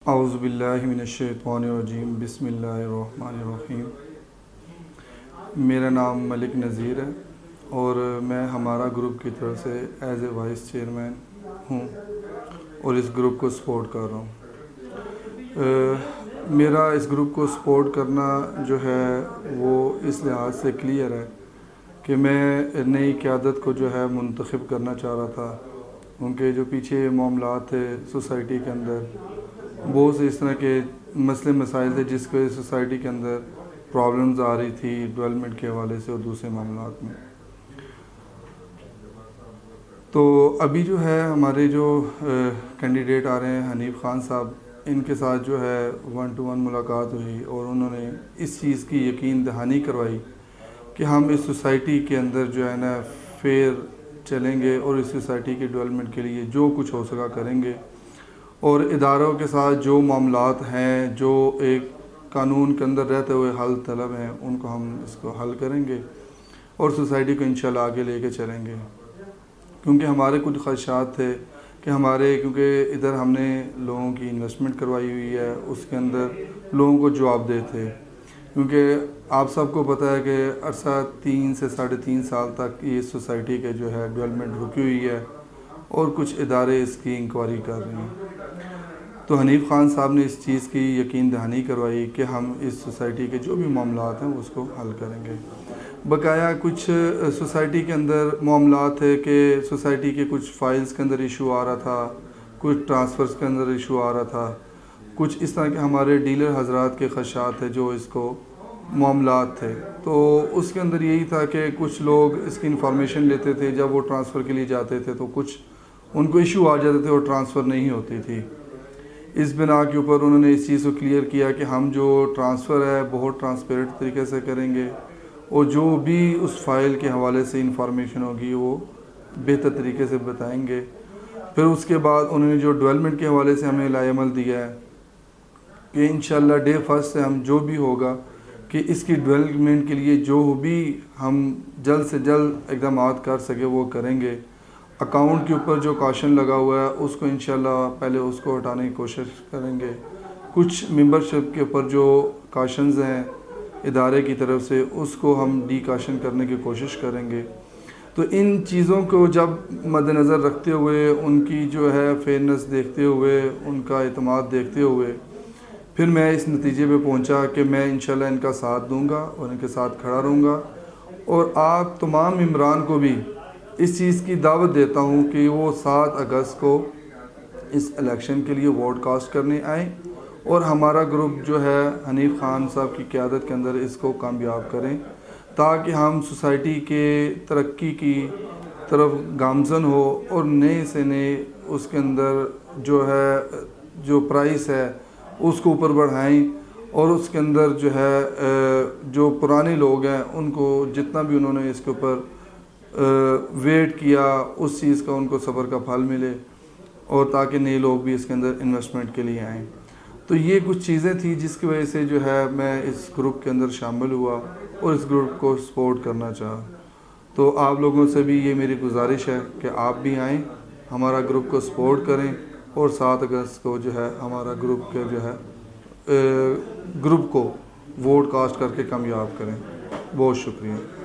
औज़ुबिल्लाहि मिनश्शैतानिर्रजीम बिस्मिल्लाहिर्रहमानिर्रहीम। मेरा नाम मलिक नज़ीर है और मैं हमारा ग्रुप की तरफ से एज ए वाइस चेयरमैन हूँ और इस ग्रुप को सपोर्ट कर रहा हूँ। मेरा इस ग्रुप को सपोर्ट करना जो है वो इस लिहाज से क्लियर है कि मैं नई क़यादत को जो है मुंतखब करना चाह रहा था। उनके जो पीछे मामलात थे सोसाइटी के अंदर, बहुत से इस तरह के मसले मसाइल थे जिसकी वजह से सोसाइटी के अंदर प्रॉब्लम्स आ रही थी डेवलपमेंट के हवाले से और दूसरे मामलात में। तो अभी जो है हमारे जो कैंडिडेट आ रहे हैं हनीफ खान साहब, इनके साथ जो है 1-to-1 मुलाकात हुई और उन्होंने इस चीज़ की यकीन दहानी करवाई कि हम इस सोसाइटी के अंदर जो है ना फेयर चलेंगे और इस सोसाइटी के डेवलपमेंट के लिए जो कुछ हो सका करेंगे और इदारों के साथ जो मामलात हैं जो एक कानून के अंदर रहते हुए हल तलब हैं उनको हम इसको हल करेंगे और सोसाइटी को इंशाल्लाह आगे लेके चलेंगे। क्योंकि हमारे कुछ ख़दशात थे कि क्योंकि इधर हमने लोगों की इन्वेस्टमेंट करवाई हुई है, उसके अंदर लोगों को जवाबदेह थे। क्योंकि आप सबको पता है कि अरसा 3 से 3.5 साल तक ये सोसाइटी के जो है डेवलपमेंट रुकी हुई है और कुछ इदारे इसकी इंक्वायरी कर रहे हैं। तो हनीफ खान साहब ने इस चीज़ की यकीन दहानी करवाई कि हम इस सोसाइटी के जो भी मामलात हैं उसको हल करेंगे। बकाया कुछ सोसाइटी के अंदर मामलात थे कि सोसाइटी के कुछ फ़ाइल्स के अंदर इशू आ रहा था, कुछ ट्रांसफ़र्स के अंदर इशू आ रहा था, कुछ इस तरह के हमारे डीलर हजरात के ख़दशात थे जो इसको मामलात थे। तो उसके अंदर यही था कि कुछ लोग इसकी इंफॉर्मेशन लेते थे, जब वो ट्रांसफ़र के लिए जाते थे तो कुछ उनको इशू आ जाते थे और ट्रांसफ़र नहीं होती थी। इस बिना के ऊपर उन्होंने इस चीज़ को क्लियर किया कि हम जो ट्रांसफ़र है बहुत ट्रांसपेरेंट तरीके से करेंगे और जो भी उस फाइल के हवाले से इंफॉर्मेशन होगी वो बेहतर तरीके से बताएंगे। फिर उसके बाद उन्होंने जो डेवलपमेंट के हवाले से हमें लाएमल दिया है कि इंशाल्लाह डे फर्स्ट से हम जो भी होगा कि इसकी डेवलपमेंट के लिए जो भी हम जल्द से जल्द इक़दाम कर सके वो करेंगे। अकाउंट के ऊपर जो कॉशन लगा हुआ है उसको इंशाल्लाह पहले उसको हटाने की कोशिश करेंगे। कुछ मेंबरशिप के ऊपर जो कॉशंस हैं इदारे की तरफ से उसको हम डी कॉशन करने की कोशिश करेंगे। तो इन चीज़ों को जब मद्देनज़र रखते हुए, उनकी जो है फेयरनेस देखते हुए, उनका एतमाद देखते हुए फिर मैं इस नतीजे पे पहुंचा कि मैं इंशाल्लाह इनका साथ दूंगा और इनके साथ खड़ा रहूँगा। और आप तमाम मेंबरान को भी इस चीज़ की दावत देता हूँ कि वो 7 अगस्त को इस इलेक्शन के लिए वोट कास्ट करने आएँ और हमारा ग्रुप जो है हनीफ खान साहब की क़यादत के अंदर इसको कामयाब करें, ताकि हम सोसाइटी के तरक्की की तरफ गामज़न हो और नए से नए उसके अंदर जो है जो प्राइस है उसको ऊपर बढ़ाएं और उसके अंदर जो है जो पुराने लोग हैं उनको जितना भी उन्होंने इसके ऊपर वेट किया उस चीज़ का उनको सब्र का फल मिले और ताकि नए लोग भी इसके अंदर इन्वेस्टमेंट के लिए आएँ। तो ये कुछ चीज़ें थी जिसकी वजह से जो है मैं इस ग्रुप के अंदर शामिल हुआ और इस ग्रुप को सपोर्ट करना चाहा। तो आप लोगों से भी ये मेरी गुजारिश है कि आप भी आएँ, हमारा ग्रुप को सपोर्ट करें और 7 अगस्त को जो है हमारा ग्रुप के जो है ग्रुप को वोट कास्ट करके कामयाब करें। बहुत शुक्रिया।